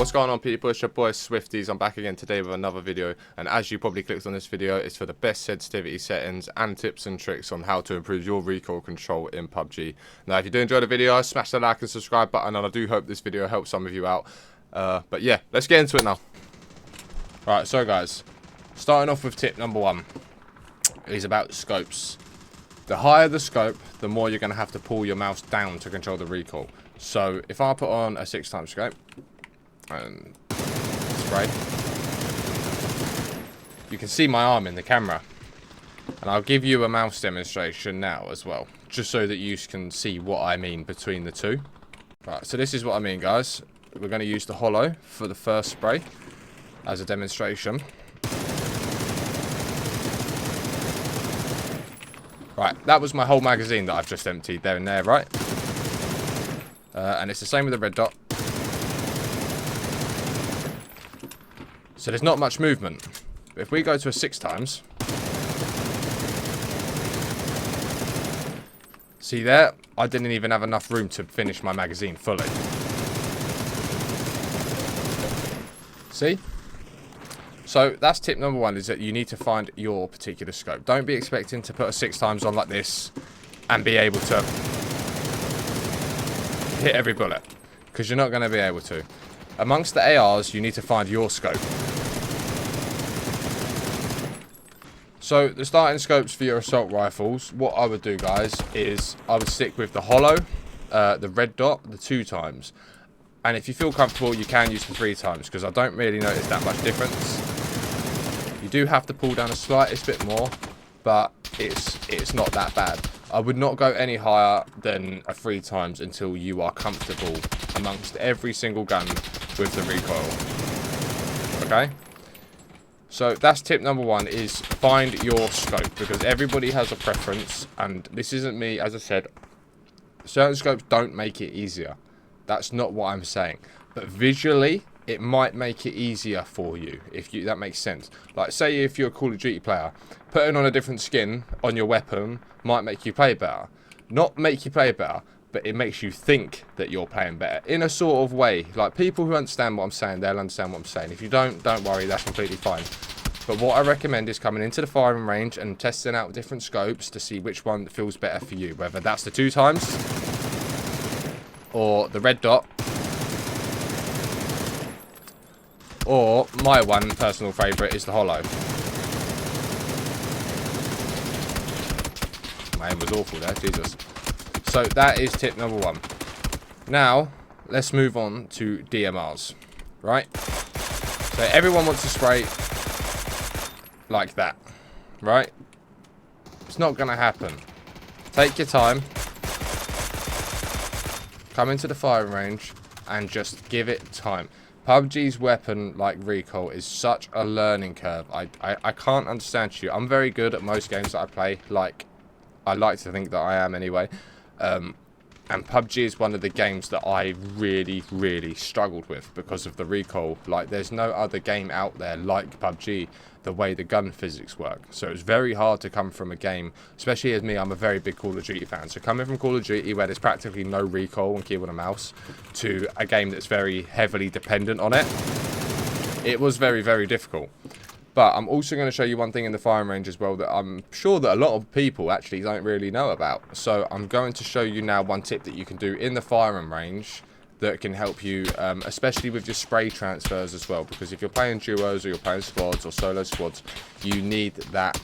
What's going on, people? It's your boy Swiftyyz. I'm back again today with another video, and as you probably clicked on this video, it's for the best sensitivity settings and tips and tricks on how to improve your recoil control in PUBG. Now, if you do enjoy the video, smash the like and subscribe button, and I do hope this video helps some of you out. But yeah, let's get into it now. Alright, so guys, starting off with tip number one is about scopes. The higher the scope, the more you're going to have to pull your mouse down to control the recoil. So if I put on a 6x scope and spray, you can see my arm in the camera. And I'll give you a mouse demonstration now as well, just so that you can see what I mean between the two. Right, so this is what I mean, guys. We're going to use the hollow for the first spray as a demonstration. Right, that was my whole magazine that I've just emptied there and there, right? And it's the same with the red dot. So there's not much movement. If we go to a 6x, see there? I didn't even have enough room to finish my magazine fully. See? So that's tip number one, is that you need to find your particular scope. Don't be expecting to put a 6x on like this and be able to hit every bullet, because you're not going to be able to. Amongst the ARs, you need to find your scope. So the starting scopes for your assault rifles, what I would do, guys, is I would stick with the hollow, the red dot, the 2x. And if you feel comfortable, you can use the 3x, because I don't really notice that much difference. You do have to pull down a slightest bit more, but it's not that bad. I would not go any higher than a 3x until you are comfortable amongst every single gun with the recoil. Okay? So that's tip number one, is find your scope, because everybody has a preference, and this isn't me, as I said, certain scopes don't make it easier. That's not what I'm saying. But visually, it might make it easier for you, if that makes sense. Like, say if you're a Call of Duty player, putting on a different skin on your weapon might make you play better. Not make you play better, but it makes you think that you're playing better, in a sort of way. Like, people who understand what I'm saying, they'll understand what I'm saying. If you don't worry, that's completely fine. But what I recommend is coming into the firing range and testing out different scopes to see which one feels better for you. Whether that's the 2x or the red dot, or my one personal favourite is the hollow. My aim was awful there, Jesus. So that is tip number one. Now, let's move on to DMRs, right? So everyone wants to spray like that, right? It's not going to happen. Take your time. Come into the firing range and just give it time. PUBG's weapon, like recoil, is such a learning curve. I can't understand you. I'm very good at most games that I play. Like, I like to think that I am anyway. And PUBG is one of the games that I really struggled with because of the recoil. Like, there's no other game out there like PUBG, the way the gun physics work. So it's very hard to come from a game, especially as me, I'm a very big Call of Duty fan. So coming from Call of Duty, where there's practically no recoil on keyboard and mouse, to a game that's very heavily dependent on it, it was very difficult. But I'm also going to show you one thing in the firing range as well that I'm sure that a lot of people actually don't really know about. So I'm going to show you now one tip that you can do in the firing range that can help you, especially with your spray transfers as well. Because if you're playing duos or you're playing squads or solo squads, you need that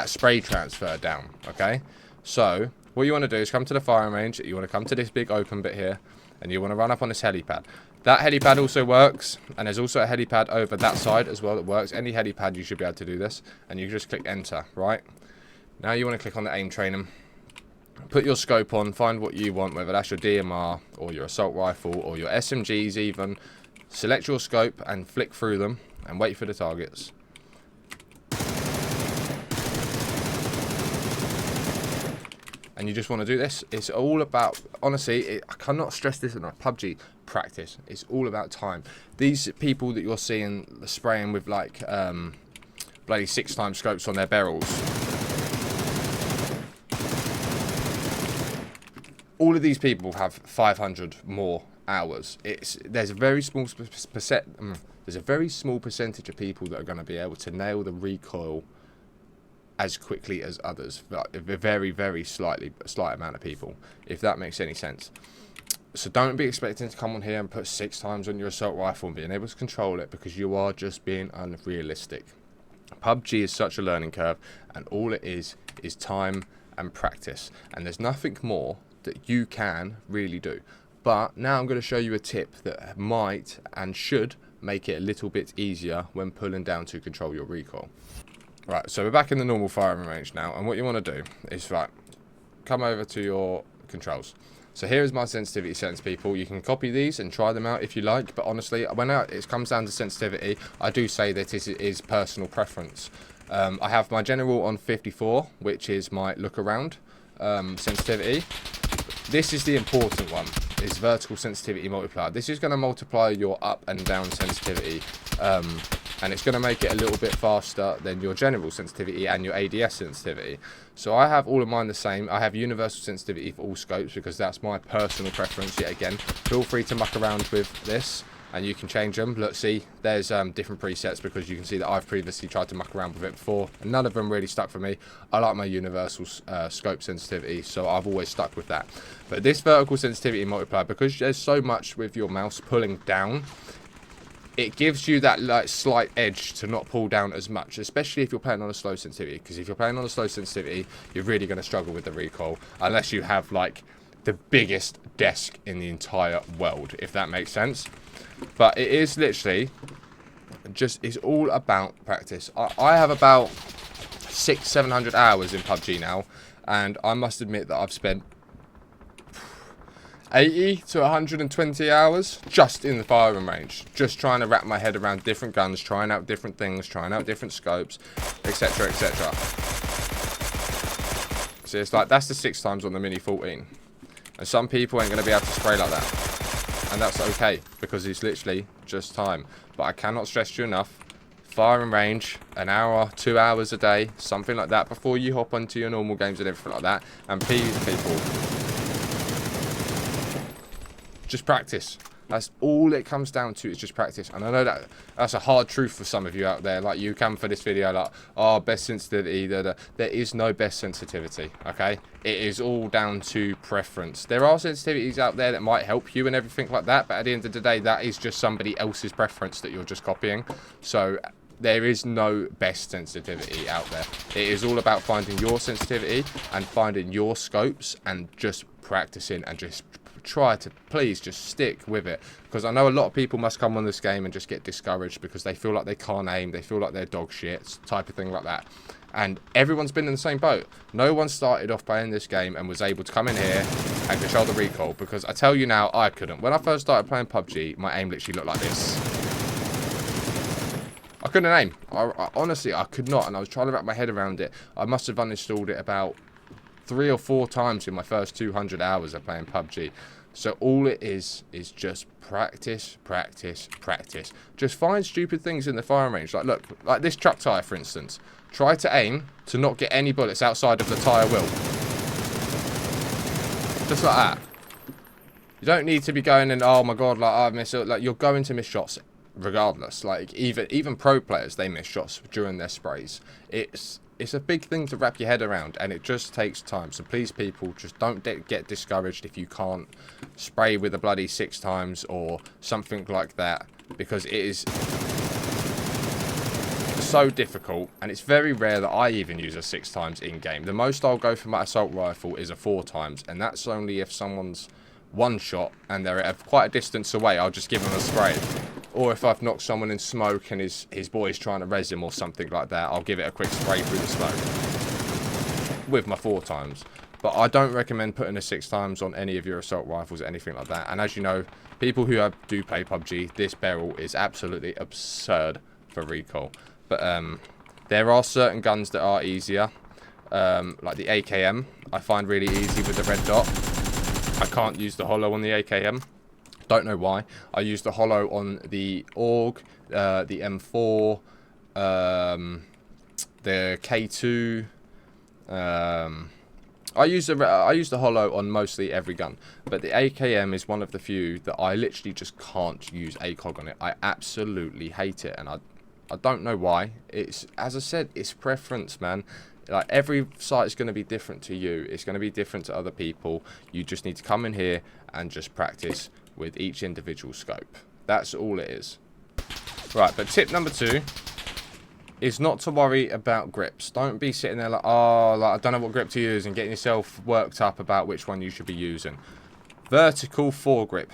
spray transfer down, okay? So what you want to do is come to the firing range. You want to come to this big open bit here, and you want to run up on this helipad. That helipad also works, and there's also a helipad over that side as well that works. Any helipad, you should be able to do this, and you just click enter, right? Now you want to click on the aim training. Put your scope on, find what you want, whether that's your DMR or your assault rifle or your SMGs even. Select your scope and flick through them and wait for the targets. And you just want to do this. It's all about, honestly, I cannot stress this enough. PUBG, practice. It's all about time. These people that you're seeing spraying with like bloody 6x scopes on their barrels, all of these people have 500 more hours. There's a very small there's a very small percentage of people that are going to be able to nail the recoil as quickly as others. A very, very slight amount of people, if that makes any sense. So don't be expecting to come on here and put 6 times on your assault rifle and being able to control it, because you are just being unrealistic. PUBG is such a learning curve, and all it is time and practice, and there's nothing more that you can really do. But now I'm going to show you a tip that might and should make it a little bit easier when pulling down to control your recoil. Right, so we're back in the normal firing range now, and what you want to do is, right, come over to your controls. So here is my sensitivity settings, people. You can copy these and try them out if you like, but honestly, when it comes down to sensitivity, I do say that it is personal preference. I have my general on 54, which is my look around sensitivity. This is the important one, is vertical sensitivity multiplier. This is going to multiply your up and down sensitivity, and it's going to make it a little bit faster than your general sensitivity and your ADS sensitivity. So I have all of mine the same. I have universal sensitivity for all scopes because that's my personal preference. Yet again, feel free to muck around with this and you can change them. Look, see, there's different presets, because you can see that I've previously tried to muck around with it before and none of them really stuck for me. I like my universal scope sensitivity, so I've always stuck with that. But this vertical sensitivity multiplier, because there's so much with your mouse pulling down, it gives you that like slight edge to not pull down as much, especially if you're playing on a slow sensitivity. Because if you're playing on a slow sensitivity, you're really going to struggle with the recoil, unless you have like the biggest desk in the entire world, if that makes sense. But it is literally just, it's all about practice. I have about 600-700 hours in PUBG now, and I must admit that I've spent 80 to 120 hours just in the firing range, just trying to wrap my head around different guns, trying out different things, trying out different scopes, etc, etc. So it's like, that's the 6 times on the Mini 14, and some people ain't going to be able to spray like that, and that's okay, because it's literally just time. But I cannot stress to you enough, firing range, an hour, 2 hours a day, something like that, before you hop onto your normal games and everything like that. And please, people, just practice. That's all it comes down to, is just practice. And I know that that's a hard truth for some of you out there. Like, you come for this video like, oh, best sensitivity. There is no best sensitivity, okay? It is all down to preference. There are sensitivities out there that might help you and everything like that, but at the end of the day, that is just somebody else's preference that you're just copying. So there is no best sensitivity out there. It is all about finding your sensitivity and finding your scopes and just practicing, and just try to please just stick with it, because I know a lot of people must come on this game and just get discouraged because they feel like they can't aim, they feel like they're dog shit, type of thing like that. And everyone's been in the same boat. No one started off playing this game and was able to come in here and control the recoil, because I tell you now, I couldn't. When I first started playing PUBG, my aim literally looked like this. I couldn't aim. I honestly, I could not, and I was trying to wrap my head around it. I must have uninstalled it about 3 or 4 times in my first 200 hours of playing PUBG. So all it is just practice, practice, practice. Just find stupid things in the firing range. Like, look, like this truck tyre, for instance. Try to aim to not get any bullets outside of the tyre wheel. Just like that. You don't need to be going and, oh my god, like, I've missed it. Like, you're going to miss shots regardless. Like, even pro players, they miss shots during their sprays. It's a big thing to wrap your head around, and it just takes time. So please, people, just don't get discouraged if you can't spray with a bloody 6 times or something like that, because it is so difficult, and it's very rare that I even use a 6 times in game. The most I'll go for my assault rifle is a 4 times, and that's only if someone's one shot and they're at quite a distance away. I'll just give them a spray. Or if I've knocked someone in smoke and his boy's trying to res him or something like that, I'll give it a quick spray through the smoke with my 4 times. But I don't recommend putting a 6 times on any of your assault rifles or anything like that. And as you know, people who do play PUBG, this barrel is absolutely absurd for recoil. But there are certain guns that are easier, like the AKM. I find really easy with the red dot. I can't use the hollow on the AKM. Don't know why. I use the hollow on the AUG, the M4, the K2, I use the hollow on mostly every gun, but the AKM is one of the few that I literally just can't use ACOG on it. I absolutely hate it, and I don't know why. It's, as I said, it's preference, man. Like, every site is going to be different to you. It's going to be different to other people. You just need to come in here and just practice with each individual scope. That's all it is. Right, but tip number 2 is not to worry about grips. Don't be sitting there like, oh, like, I don't know what grip to use, and getting yourself worked up about which one you should be using. Vertical foregrip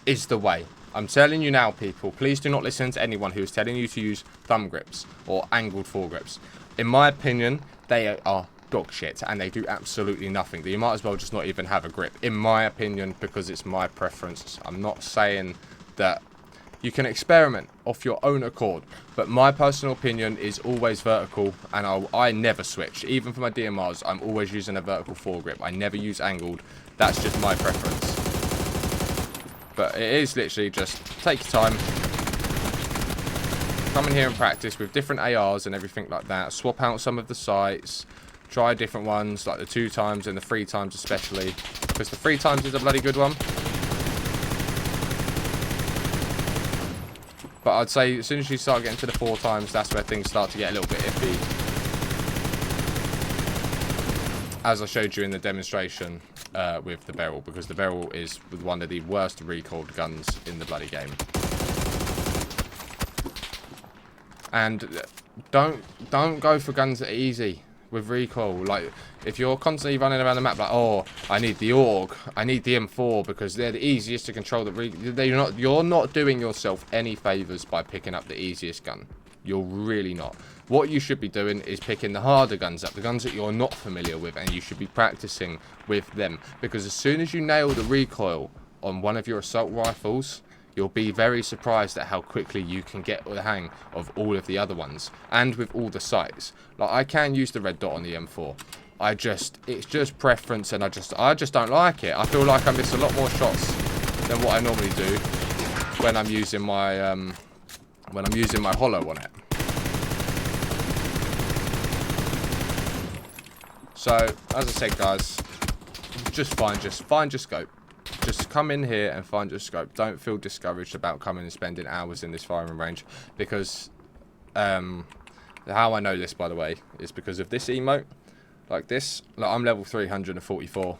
is the way. I'm telling you now, people, please do not listen to anyone who is telling you to use thumb grips or angled foregrips. In my opinion, they are dog shit, and they do absolutely nothing. You might as well just not even have a grip, in my opinion, because it's my preference. I'm not saying that you can experiment off your own accord, but my personal opinion is always vertical, and I never switch. Even for my DMRs, I'm always using a vertical foregrip. I never use angled. That's just my preference. But it is literally just take your time, come in here and practice with different ARs and everything like that. Swap out some of the sights, try different ones, like the 2 times and the 3 times especially, because the 3 times is a bloody good one. But I'd say as soon as you start getting to the 4 times, that's where things start to get a little bit iffy. As I showed you in the demonstration with the barrel, because the barrel is one of the worst recoiled guns in the bloody game. And don't go for guns that are easy with recoil. Like, if you're constantly running around the map like, oh, I need the AUG, I need the M4 because they're the easiest to control, you're not doing yourself any favors by picking up the easiest gun. You're really not. What you should be doing is picking the harder guns up, the guns that you're not familiar with, and you should be practicing with them, because as soon as you nail the recoil on one of your assault rifles, you'll be very surprised at how quickly you can get the hang of all of the other ones, and with all the sights. Like, I can use the red dot on the M4. It's just preference, and I just don't like it. I feel like I miss a lot more shots than what I normally do when I'm using my hollow on it. So, as I said, guys, just find your scope. Just come in here and find your scope. Don't feel discouraged about coming and spending hours in this firing range, because how I know this, by the way, is because of this emote. Like this, like, I'm level 344,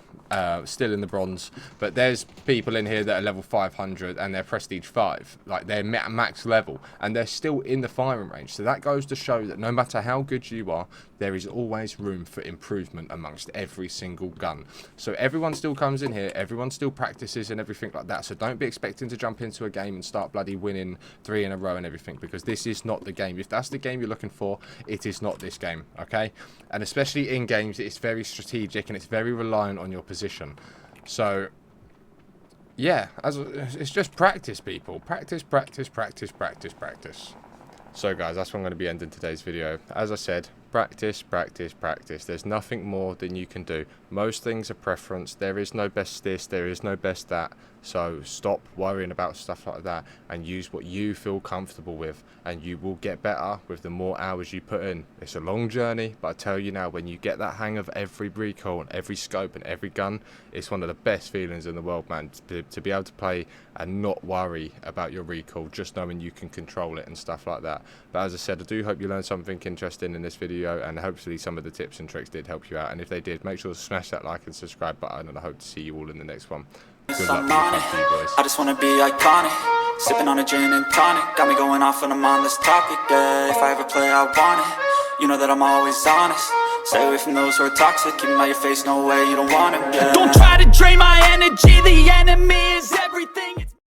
still in the bronze, but there's people in here that are level 500 and they're prestige 5, like they're max level, and they're still in the firing range. So that goes to show that no matter how good you are, there is always room for improvement amongst every single gun. So everyone still comes in here, everyone still practices and everything like that. So don't be expecting to jump into a game and start bloody winning 3 in a row and everything, because this is not the game. If that's the game you're looking for, it is not this game, okay? And especially in games, it's very strategic and it's very reliant on your position. So yeah, it's just practice, people. Practice, practice, practice, practice, practice. So guys, that's what I'm going to be ending today's video. As I said, practice, practice, practice. There's nothing more than you can do. Most things are preference. There is no best this, there is no best that. So stop worrying about stuff like that and use what you feel comfortable with, and you will get better with the more hours you put in. It's a long journey, but I tell you now, when you get that hang of every recoil and every scope and every gun, it's one of the best feelings in the world, man, to be able to play and not worry about your recoil, just knowing you can control it and stuff like that. But as I said, I do hope you learned something interesting in this video, and hopefully some of the tips and tricks did help you out. And if they did, make sure to smash that like and subscribe button, and I hope to see you all in the next one. Good luck to you boys. I just wanna be iconic, sipping on a gin and tonic, got me going off when I'm on this topic, yeah. If I ever play, I want it, you know that I'm always honest. Stay away from those who are toxic, keep them out your face, no way, you don't want it, yeah. Don't try to drain my energy, the enemy is everything.